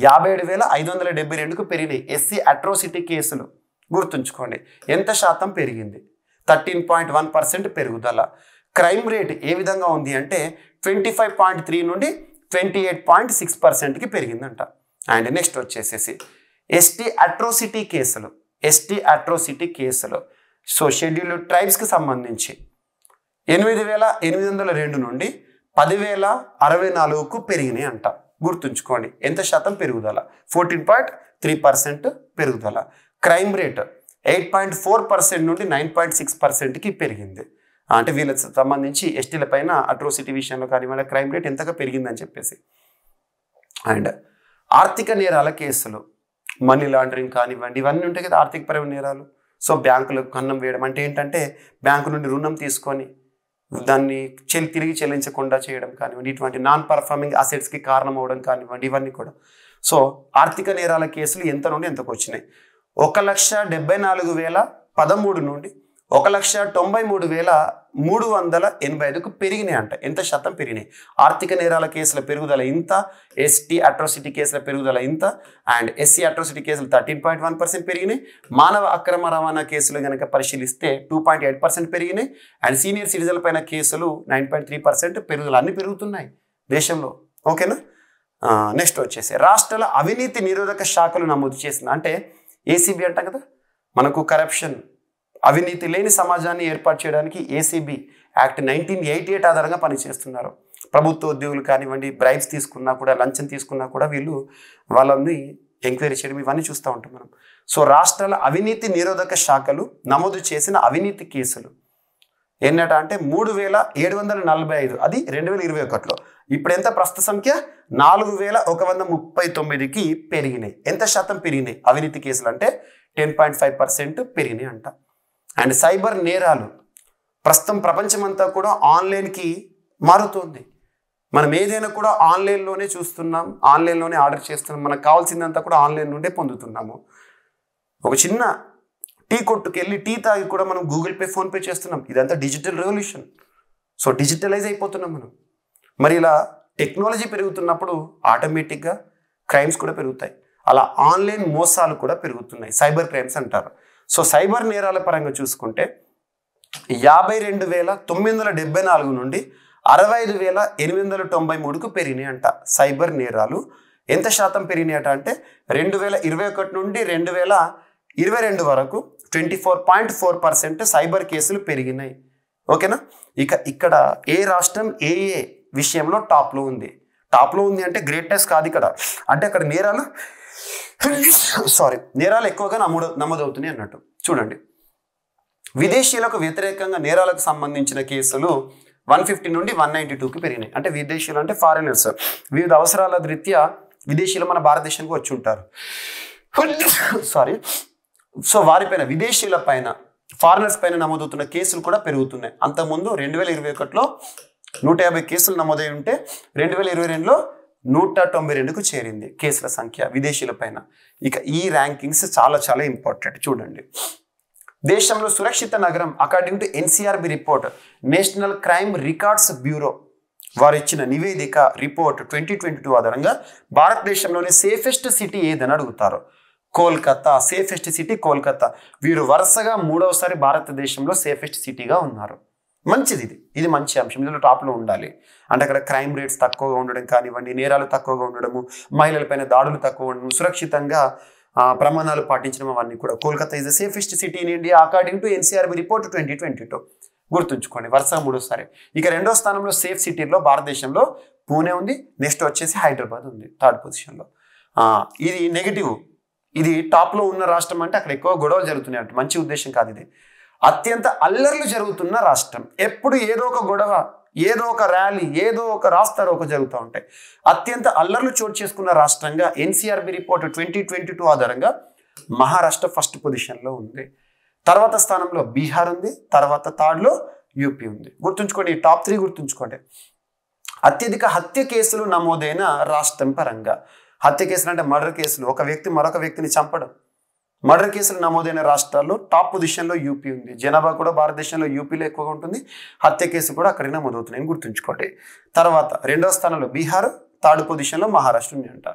57,572కు పెరిగినాయి ఎస్సీ అట్రోసిటీ కేసులు. గుర్తుంచుకోండి ఎంత శాతం పెరిగింది? 13.1% పెరుగుదల. క్రైమ్ రేట్ ఏ విధంగా ఉంది అంటే 25.3 నుండి 28.6%కి పెరిగిందంట. అండ్ నెక్స్ట్ వచ్చేసేసి ఎస్టీ అట్రోసిటీ కేసులు. సో షెడ్యూల్డ్ ట్రైబ్స్కి సంబంధించి 8,802 నుండి 10,064కు పెరిగినాయి అంట. గుర్తుంచుకోండి ఎంత శాతం పెరుగుదల? 14.3% పెరుగుదల. క్రైమ్ రేట్ 8.4% నుండి 9.6%కి పెరిగింది. అంటే వీళ్ళకి సంబంధించి ఎస్టీల పైన అట్రోసిటీ విషయంలో కానివ్వండి క్రైమ్ రేట్ ఎంతగా పెరిగిందని చెప్పేసి. అండ్ ఆర్థిక నేరాల కేసులు, మనీ లాండరింగ్ కానివ్వండి ఇవన్నీ ఉంటాయి కదా ఆర్థికపరమైన నేరాలు. సో బ్యాంకులకు కన్నం వేయడం అంటే ఏంటంటే బ్యాంకు నుండి రుణం తీసుకొని దాన్ని తిరిగి చెల్లించకుండా చేయడం కానివ్వండి, ఇటువంటి నాన్ పర్ఫార్మింగ్ అసెట్స్కి కారణం అవ్వడం కానివ్వండి, ఇవన్నీ కూడా. సో ఆర్థిక నేరాల కేసులు ఎంత నుండి ఎంతకు వచ్చినాయి? 1,74,013 నుండి 1,93,385కు పెరిగినాయి అంట. ఎంత శాతం పెరిగినాయి? ఆర్థిక నేరాల కేసుల పెరుగుదల ఇంత, ఎస్టీ అట్రోసిటీ కేసుల పెరుగుదల ఇంత, అండ్ ఎస్సీ అట్రోసిటీ కేసులు 13.1% పెరిగినాయి. మానవ అక్రమ రవాణా కేసులు కనుక పరిశీలిస్తే 2.8% పెరిగినాయి. అండ్ సీనియర్ సిటిజన్ల పైన కేసులు 9.3% పెరుగుదల. అన్ని పెరుగుతున్నాయి దేశంలో. ఓకేనా? నెక్స్ట్ వచ్చేసి రాష్ట్రాల అవినీతి నిరోధక శాఖలు నమోదు చేసింది. అంటే ఏసీబీ అంటాం కదా, మనకు కరప్షన్ అవినీతి లేని సమాజాన్ని ఏర్పాటు చేయడానికి ఏసీబీ యాక్ట్ 1988 ఆధారంగా పనిచేస్తున్నారు. ప్రభుత్వ ఉద్యోగులు కానివ్వండి బ్రైబ్స్ తీసుకున్నా కూడా, లంచం తీసుకున్నా కూడా వీళ్ళు వాళ్ళని ఎంక్వైరీ చేయడం ఇవన్నీ చూస్తూ ఉంటాం మనం. సో రాష్ట్రాల అవినీతి నిరోధక శాఖలు నమోదు చేసిన అవినీతి కేసులు ఏంటంట అంటే 3,745, అది 2021లో. ఇప్పుడు ఎంత ప్రస్తుత సంఖ్య? 4,139కి పెరిగినాయి. ఎంత శాతం పెరిగినాయి అవినీతి కేసులు అంటే 10.5% పెరిగినాయి అంట. అండ్ సైబర్ నేరాలు ప్రస్తుతం ప్రపంచమంతా కూడా ఆన్లైన్కి మారుతుంది. మనం ఏదైనా కూడా ఆన్లైన్లోనే చూస్తున్నాం, ఆన్లైన్లోనే ఆర్డర్ చేస్తున్నాం, మనకు కావాల్సిందంతా కూడా ఆన్లైన్ నుండే పొందుతున్నాము. ఒక చిన్న టీ కొట్టుకు వెళ్ళి టీ తాగి కూడా మనం గూగుల్ పే, ఫోన్పే చేస్తున్నాం. ఇదంతా డిజిటల్ రెవల్యూషన్. సో డిజిటలైజ్ అయిపోతున్నాం మనం. మరి ఇలా టెక్నాలజీ పెరుగుతున్నప్పుడు ఆటోమేటిక్గా క్రైమ్స్ కూడా పెరుగుతాయి. అలా ఆన్లైన్ మోసాలు కూడా పెరుగుతున్నాయి, సైబర్ క్రైమ్స్ అంటారు. సో సైబర్ నేరాల పరంగా చూసుకుంటే 52,974 నుండి 65,893కు పెరిగినాయి అంట సైబర్ నేరాలు. ఎంత శాతం పెరిగినాయి అంటే 2021 నుండి 2022 వరకు 24.4% సైబర్ కేసులు పెరిగినాయి. ఓకేనా? ఇక్కడ ఏ రాష్ట్రం ఏ విషయంలో టాప్లో ఉంది అంటే గ్రేట్నెస్ కాదు ఇక్కడ. అంటే అక్కడ నేరాలు ఎక్కువగా నమోదవుతున్నాయి అన్నట్టు. చూడండి, విదేశీయులకు వ్యతిరేకంగా నేరాలకు సంబంధించిన కేసులు 150 నుండి 192కి పెరిగినాయి. అంటే విదేశీయులు అంటే ఫారినర్స్, వివిధ అవసరాల రీత్యా విదేశీయులు మన భారతదేశానికి వచ్చి ఉంటారు. సో వారిపైన, విదేశీయుల పైన, ఫారినర్స్ పైన నమోదవుతున్న కేసులు కూడా పెరుగుతున్నాయి. అంతకుముందు 2021లో 150 కేసులు నమోదై ఉంటే 2022లో 192కు చేరింది కేసుల సంఖ్య విదేశీయుల పైన. ఇక ఈ ర్యాంకింగ్స్ చాలా చాలా ఇంపార్టెంట్. చూడండి, దేశంలో సురక్షిత నగరం according to NCRB report, national crime records bureau వారు ఇచ్చిన నివేదిక రిపోర్ట్ 2022 ఆధారంగా భారతదేశంలోని సేఫెస్ట్ సిటీ ఏదని అడుగుతారు. కోల్కతా. Safest city Kolkata. వీరు వరుసగా 3వసారి భారతదేశంలో సేఫెస్ట్ సిటీగా ఉన్నారు. మంచిది, ఇది మంచి అంశం. ఇందులో టాప్లో ఉండాలి. అంటే అక్కడ క్రైమ్ రేట్స్ తక్కువగా ఉండడం కానివ్వండి, నేరాలు తక్కువగా ఉండడము, మహిళలపైన దాడులు తక్కువ ఉండడం, సురక్షితంగా ప్రమాణాలు పాటించడం, అవన్నీ కూడా. Kolkata is the safest city in India according to NCRB report 2022. గుర్తుంచుకోండి, వరుసగా 3వ సారి. ఇక 2వ స్థానంలో సేఫ్ సిటీలో భారతదేశంలో పూణే ఉంది. నెక్స్ట్ వచ్చేసి హైదరాబాద్ ఉంది 3rd పొజిషన్లో. ఇది నెగిటివ్. ఇది టాప్లో ఉన్న రాష్ట్రం అంటే అక్కడ ఎక్కువ గొడవలు జరుగుతున్నాయి అంటే మంచి ఉద్దేశం కాదు ఇది. అత్యంత అల్లర్లు జరుగుతున్న రాష్ట్రం. ఎప్పుడు ఏదో ఒక గొడవ, ఏదో ఒక ర్యాలీ, ఏదో ఒక రాస్తారోకో జరుగుతూ ఉంటాయి. అత్యంత అల్లర్లు చోటు చేసుకున్న రాష్ట్రంగా ఎన్సీఆర్బి రిపోర్ట్ 2022 ఆధారంగా మహారాష్ట్ర 1st పొజిషన్లో ఉంది. తర్వాత స్థానంలో బీహార్ ఉంది. తర్వాత 3ర్డ్లో యూపీ ఉంది. గుర్తుంచుకోండి, ఈ టాప్ 3 గుర్తుంచుకోండి. అత్యధిక హత్య కేసులు నమోదైన రాష్ట్రం పరంగా. హత్య కేసులు అంటే మర్డర్ కేసులు, ఒక వ్యక్తి మరొక వ్యక్తిని చంపడం, మర్డర్ కేసులు నమోదైన రాష్ట్రాల్లో టాప్ పొజిషన్లో యూపీ ఉంది. జనాభా కూడా భారతదేశంలో యూపీలో ఎక్కువగా ఉంటుంది. హత్య కేసు కూడా అక్కడే నమోదవుతున్నాయని గుర్తుంచుకోండి. తర్వాత రెండవ స్థానంలో బీహార్, థర్డ్ పొజిషన్లో మహారాష్ట్ర ఉంది అంట.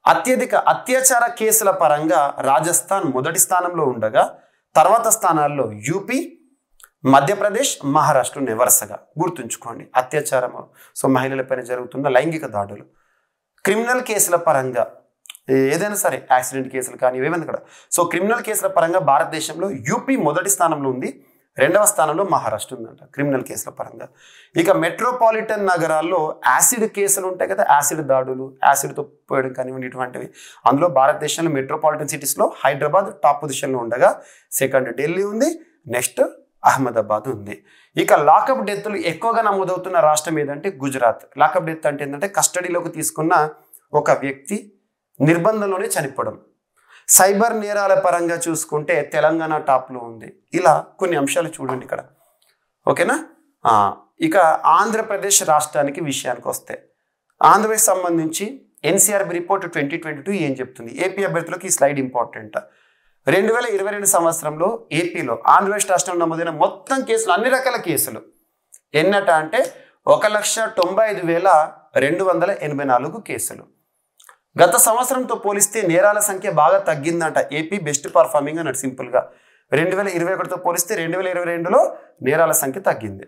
అత్యధిక అత్యాచార కేసుల పరంగా రాజస్థాన్ మొదటి స్థానంలో ఉండగా తర్వాత స్థానాల్లో యూపీ, మధ్యప్రదేశ్, మహారాష్ట్ర ఉన్నాయి వరుసగా. గుర్తుంచుకోండి అత్యాచారము, సో మహిళలపైన జరుగుతున్న లైంగిక దాడులు. క్రిమినల్ కేసుల పరంగా ఏదైనా సరే యాక్సిడెంట్ కేసులు కానీ ఏమైనా కూడా, సో క్రిమినల్ కేసుల పరంగా భారతదేశంలో యూపీ మొదటి స్థానంలో ఉంది, రెండవ స్థానంలో మహారాష్ట్ర ఉందంట క్రిమినల్ కేసుల పరంగా. ఇక మెట్రోపాలిటన్ నగరాల్లో యాసిడ్ కేసులు ఉంటాయి కదా, యాసిడ్ దాడులు, యాసిడ్తో పోయడం కానివ్వండి ఇటువంటివి. అందులో భారతదేశంలో మెట్రోపాలిటన్ సిటీస్లో హైదరాబాద్ టాప్ పొజిషన్లో ఉండగా సెకండ్ ఢిల్లీ ఉంది, నెక్స్ట్ అహ్మదాబాద్ ఉంది. ఇక లాకప్ డెత్లు ఎక్కువగా నమోదవుతున్న రాష్ట్రం ఏదంటే గుజరాత్. లాకప్ డెత్ అంటే ఏంటంటే కస్టడీలోకి తీసుకున్న ఒక వ్యక్తి నిర్బంధంలోనే చనిపోవడం. సైబర్ నేరాల పరంగా చూసుకుంటే తెలంగాణ టాప్లో ఉంది. ఇలా కొన్ని అంశాలు చూడండి ఇక్కడ, ఓకేనా. ఇక ఆంధ్రప్రదేశ్ రాష్ట్రానికి విషయానికి వస్తే, ఆంధ్రప్రదేశ్ సంబంధించి ఎన్సీఆర్బీ రిపోర్ట్ 2022 ఏం చెప్తుంది? ఏపీ అభ్యర్థులకు ఈ స్లైడ్ ఇంపార్టెంట్. 2022 సంవత్సరంలో ఏపీలో ఆంధ్రప్రదేశ్ రాష్ట్రంలో నమోదైన మొత్తం కేసులు, అన్ని రకాల కేసులు ఎన్నట అంటే 1,95,284 కేసులు. గత సంవత్సరంతో పోలిస్తే నేరాల సంఖ్య బాగా తగ్గిందంట. ఏపీ బెస్ట్ పర్ఫార్మింగ్ అన్నట్టు సింపుల్గా. 2021తో పోలిస్తే 2022లో నేరాల సంఖ్య తగ్గింది.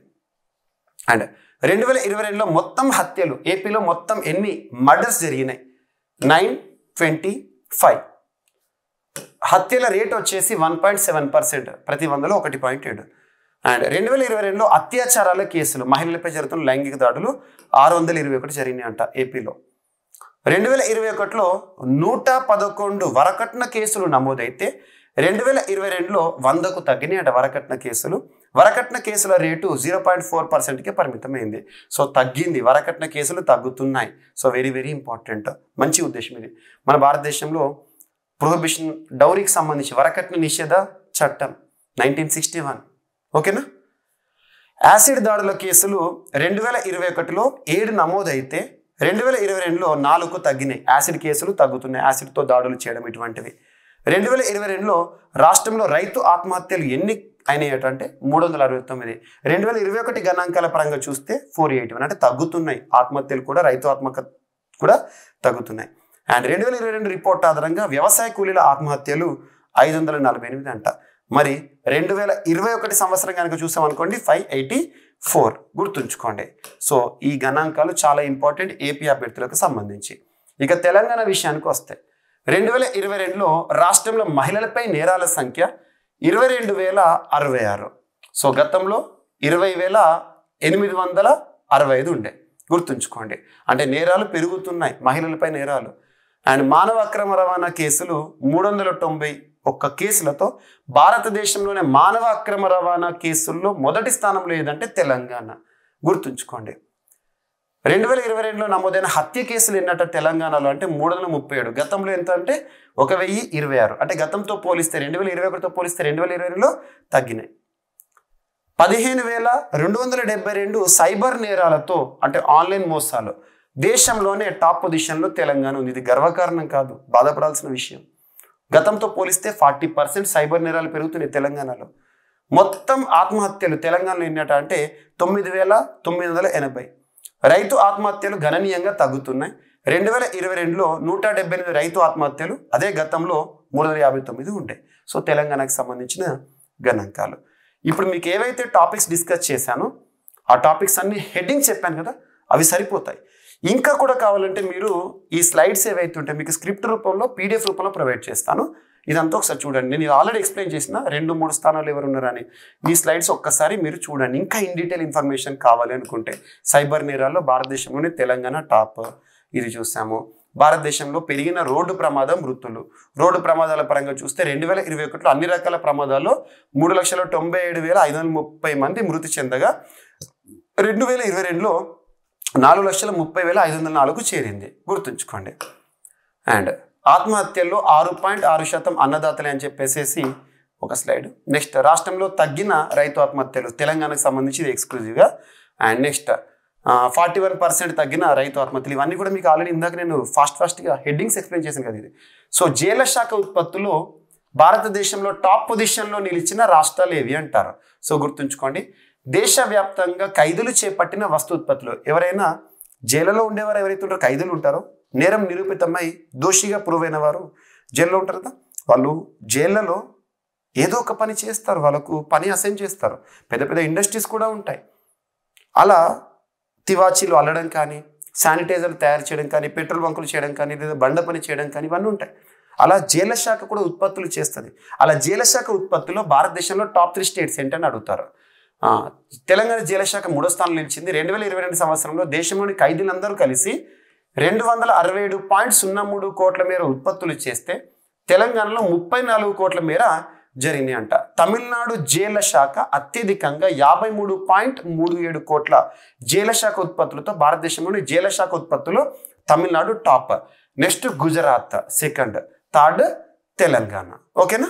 అండ్ 2022లో మొత్తం హత్యలు ఏపీలో మొత్తం ఎన్ని మర్డర్స్ జరిగినాయి? 925. హత్యల రేట్ వచ్చేసి 1.7%, ప్రతి 100లో 1.7. అండ్ 2022లో అత్యాచారాల కేసులు, మహిళలపై జరుగుతున్న లైంగిక దాడులు 621 జరిగినాయి అంట ఏపీలో. 2021లో 111 వరకట్న కేసులు నమోదైతే 2022లో 100కు తగ్గినాయి అంట వరకట్న కేసులు. వరకట్న కేసుల రేటు 0.4%కే పరిమితమైంది. సో తగ్గింది, వరకట్న కేసులు తగ్గుతున్నాయి. సో వెరీ వెరీ ఇంపార్టెంట్, మంచి ఉద్దేశం ఇది. మన భారతదేశంలో ప్రొహిబిషన్ డౌరీకి సంబంధించి వరకట్న నిషేధ చట్టం 1961, ఓకేనా. యాసిడ్ దాడుల కేసులు 2021లో 7 నమోదైతే 2022లో 4కు తగ్గినాయి. యాసిడ్ కేసులు తగ్గుతున్నాయి, యాసిడ్తో దాడులు చేయడం ఇటువంటివి. 2022లో రాష్ట్రంలో రైతు ఆత్మహత్యలు ఎన్ని అయినాయట అంటే 369. 2021 గణాంకాల పరంగా చూస్తే 481, అంటే తగ్గుతున్నాయి ఆత్మహత్యలు కూడా, రైతు ఆత్మహత్య కూడా తగ్గుతున్నాయి. అండ్ 2022 రిపోర్ట్ ఆధారంగా వ్యవసాయ కూలీల ఆత్మహత్యలు 548 అంట. మరి 2021 సంవత్సరం కనుక చూసామనుకోండి 584. గుర్తుంచుకోండి. సో ఈ గణాంకాలు చాలా ఇంపార్టెంట్ ఏపీ అభ్యర్థులకు సంబంధించి. ఇక తెలంగాణ విషయానికి వస్తే 2022లో రాష్ట్రంలో మహిళలపై నేరాల సంఖ్య 22,066. సో గతంలో 20,865 ఉండే. గుర్తుంచుకోండి, అంటే నేరాలు పెరుగుతున్నాయి, మహిళలపై నేరాలు. అండ్ మానవ అక్రమ రవాణా కేసులు 391 కేసులతో భారతదేశంలోనే మానవ అక్రమ రవాణా కేసుల్లో మొదటి స్థానంలో ఏదంటే తెలంగాణ. గుర్తుంచుకోండి. 2022లో నమోదైన హత్య కేసులు ఎన్నట తెలంగాణలో అంటే 337. గతంలో ఎంత అంటే 1,026. అంటే గతంతో పోలిస్తే 2021తో పోలిస్తే 2022లో తగ్గినాయి. 15,272 సైబర్ నేరాలతో అంటే ఆన్లైన్ మోసాలు దేశంలోనే టాప్ పొజిషన్లో తెలంగాణ ఉంది. ఇది గర్వకారణం కాదు, బాధపడాల్సిన విషయం. గతంతో పోలిస్తే 40% సైబర్ నేరాలు పెరుగుతున్నాయి తెలంగాణలో. మొత్తం ఆత్మహత్యలు తెలంగాణలో ఎన్నట అంటే 9,980. రైతు ఆత్మహత్యలు గణనీయంగా తగ్గుతున్నాయి. 2022లో 178 రైతు ఆత్మహత్యలు, అదే గతంలో 359 ఉంటాయి. సో తెలంగాణకు సంబంధించిన గణాంకాలు. ఇప్పుడు మీకు ఏవైతే టాపిక్స్ డిస్కస్ చేశానో ఆ టాపిక్స్ అన్ని హెడ్డింగ్ చెప్పాను కదా, అవి సరిపోతాయి. ఇంకా కూడా కావాలంటే మీరు ఈ స్లైడ్స్ ఏవైతే ఉంటే మీకు స్క్రిప్ట్ రూపంలో PDF రూపంలో ప్రొవైడ్ చేస్తాను. ఇదంతా ఒకసారి చూడండి. నేను ఆల్రెడీ ఎక్స్ప్లెయిన్ చేసిన 2-3 స్థానాలు ఎవరు ఉన్నారని. ఈ స్లైడ్స్ ఒక్కసారి మీరు చూడండి. ఇంకా ఇన్ డీటెయిల్ ఇన్ఫర్మేషన్ కావాలి అనుకుంటే సైబర్ నేరాల్లో భారతదేశంలోనే తెలంగాణ టాప్. ఇది చూసాము. భారతదేశంలో పెరిగిన రోడ్డు ప్రమాదం మృతులు. రోడ్డు ప్రమాదాల పరంగా చూస్తే 2021లో అన్ని రకాల ప్రమాదాల్లో 3,97,530 మంది మృతి చెందగా 2022లో 4,30,504కు చేరింది. గుర్తుంచుకోండి. అండ్ ఆత్మహత్యల్లో 6.6% అన్నదాతలే అని చెప్పేసి ఒక స్లైడ్. నెక్స్ట్ రాష్ట్రంలో తగ్గిన రైతు ఆత్మహత్యలు తెలంగాణకు సంబంధించి ఇది ఎక్స్క్లూజివ్గా. అండ్ నెక్స్ట్ 41% తగ్గిన రైతు ఆత్మహత్యలు. ఇవన్నీ కూడా మీకు ఆల్రెడీ ఇందాక నేను ఫాస్ట్గా హెడ్డింగ్స్ ఎక్స్ప్లెయిన్ చేశాను కదా ఇది. సో జేల శాఖ ఉత్పత్తుల్లో భారతదేశంలో టాప్ పొజిషన్లో నిలిచిన రాష్ట్రాలు ఏవి అంటారు. సో గుర్తుంచుకోండి, దేశవ్యాప్తంగా ఖైదులు చేపట్టిన వస్తు ఉత్పత్తులు. ఎవరైనా జైలులో ఉండేవారు ఎవరైతే ఉంటారో, ఖైదులు ఉంటారో, నేరం నిరూపితమై దోషిగా ప్రూవ్ అయిన వారు జైల్లో ఉంటారు కదా, వాళ్ళు జైళ్ళలో ఏదో ఒక పని చేస్తారు, వాళ్ళకు పని అసైన్ చేస్తారు. పెద్ద పెద్ద ఇండస్ట్రీస్ కూడా ఉంటాయి. అలా తివాచీలు అల్లడం కానీ, శానిటైజర్లు తయారు చేయడం కానీ, పెట్రోల్ బంకులు చేయడం కానీ, లేదా బండ పని చేయడం కానీ ఇవన్నీ ఉంటాయి. అలా జైళ్ళ శాఖ కూడా ఉత్పత్తులు చేస్తుంది. అలా జైళ్ళ శాఖ ఉత్పత్తుల్లో భారతదేశంలో టాప్ 3 స్టేట్స్ ఏంటని అడుగుతారు. తెలంగాణ జైళ్ళ శాఖ 3వ స్థానంలో నిలిచింది. 2022 సంవత్సరంలో దేశంలోని ఖైదీలందరూ కలిసి 267.03 కోట్ల మేర ఉత్పత్తులు చేస్తే తెలంగాణలో 34 కోట్ల మేర జరిగినాయి అంట. తమిళనాడు జైళ్ళ శాఖ అత్యధికంగా 53.37 కోట్ల జైళ్ళ శాఖ ఉత్పత్తులతో భారతదేశంలోని జైళ్ళ శాఖ ఉత్పత్తులు Tamil Nadu top, next Gujarat second, third Telangana. ఓకేనా.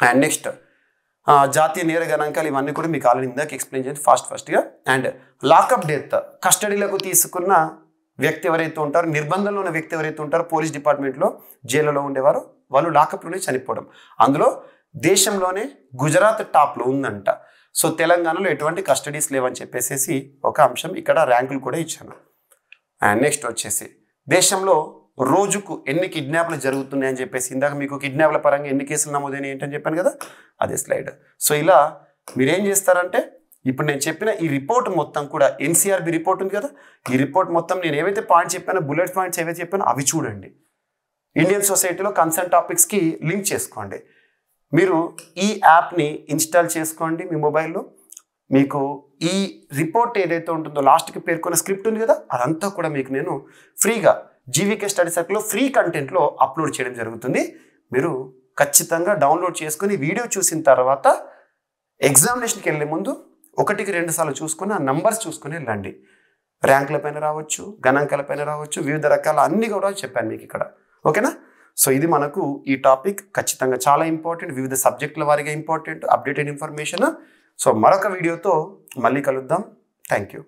అండ్ నెక్స్ట్ జాతీయ నేర గణాంకాలు ఇవన్నీ కూడా మీకు ఆల్రెడీ ఇందాక ఎక్స్ప్లెయిన్ చేయండి ఫాస్ట్గా. అండ్ లాకప్ డెత్, కస్టడీలకు తీసుకున్న వ్యక్తి ఎవరైతే ఉంటారో, నిర్బంధంలో ఉన్న వ్యక్తి ఎవరైతే ఉంటారో పోలీస్ డిపార్ట్మెంట్లో జైలులో ఉండేవారు, వాళ్ళు లాకప్లోనే చనిపోవడం. అందులో దేశంలోనే గుజరాత్ టాప్లో ఉందంట. సో తెలంగాణలో ఎటువంటి కస్టడీస్ లేవని చెప్పేసి ఒక అంశం ఇక్కడ ర్యాంకులు కూడా ఇచ్చాను. అండ్ నెక్స్ట్ వచ్చేసి దేశంలో రోజుకు ఎన్ని కిడ్నాప్లు జరుగుతున్నాయని చెప్పేసి ఇందాక మీకు కిడ్నాప్ల పరంగా ఎన్ని కేసులు నమోదైనాయి ఏంటని చెప్పాను కదా, అదే స్లైడ్. సో ఇలా మీరేం చేస్తారంటే ఇప్పుడు నేను చెప్పిన ఈ రిపోర్ట్ మొత్తం కూడా ఎన్సీఆర్బి రిపోర్ట్ ఉంది కదా, ఈ రిపోర్ట్ మొత్తం నేను ఏవైతే పాయింట్స్ చెప్పానో, బుల్లెట్ పాయింట్స్ ఏవైతే చెప్పానో అవి చూడండి. ఇండియన్ సొసైటీలో కన్సర్న్ టాపిక్స్కి లింక్ చేసుకోండి. మీరు ఈ యాప్ని ఇన్స్టాల్ చేసుకోండి మీ మొబైల్లో. మీకు ఈ రిపోర్ట్ ఏదైతే ఉంటుందో లాస్ట్కి పేర్కొన్న స్క్రిప్ట్ ఉంది కదా, అదంతా కూడా మీకు నేను ఫ్రీగా జీవీకే స్టడీ సర్కిల్లో ఫ్రీ కంటెంట్లో అప్లోడ్ చేయడం జరుగుతుంది. మీరు ఖచ్చితంగా డౌన్లోడ్ చేసుకుని వీడియో చూసిన తర్వాత ఎగ్జామినేషన్కి వెళ్ళే ముందు 1కి 2 సార్లు చూసుకుని ఆ నంబర్స్ చూసుకుని వెళ్ళండి. ర్యాంకుల పైన రావచ్చు, గణాంకాల పైన రావచ్చు, వివిధ రకాల అన్ని కూడా చెప్పాను మీకు ఇక్కడ. ఓకేనా. సో ఇది మనకు ఈ టాపిక్ ఖచ్చితంగా చాలా ఇంపార్టెంట్, వివిధ సబ్జెక్టుల వారిగా ఇంపార్టెంట్, అప్డేటెడ్ ఇన్ఫర్మేషన్. సో మరొక వీడియోతో మళ్ళీ కలుద్దాం. Thank you.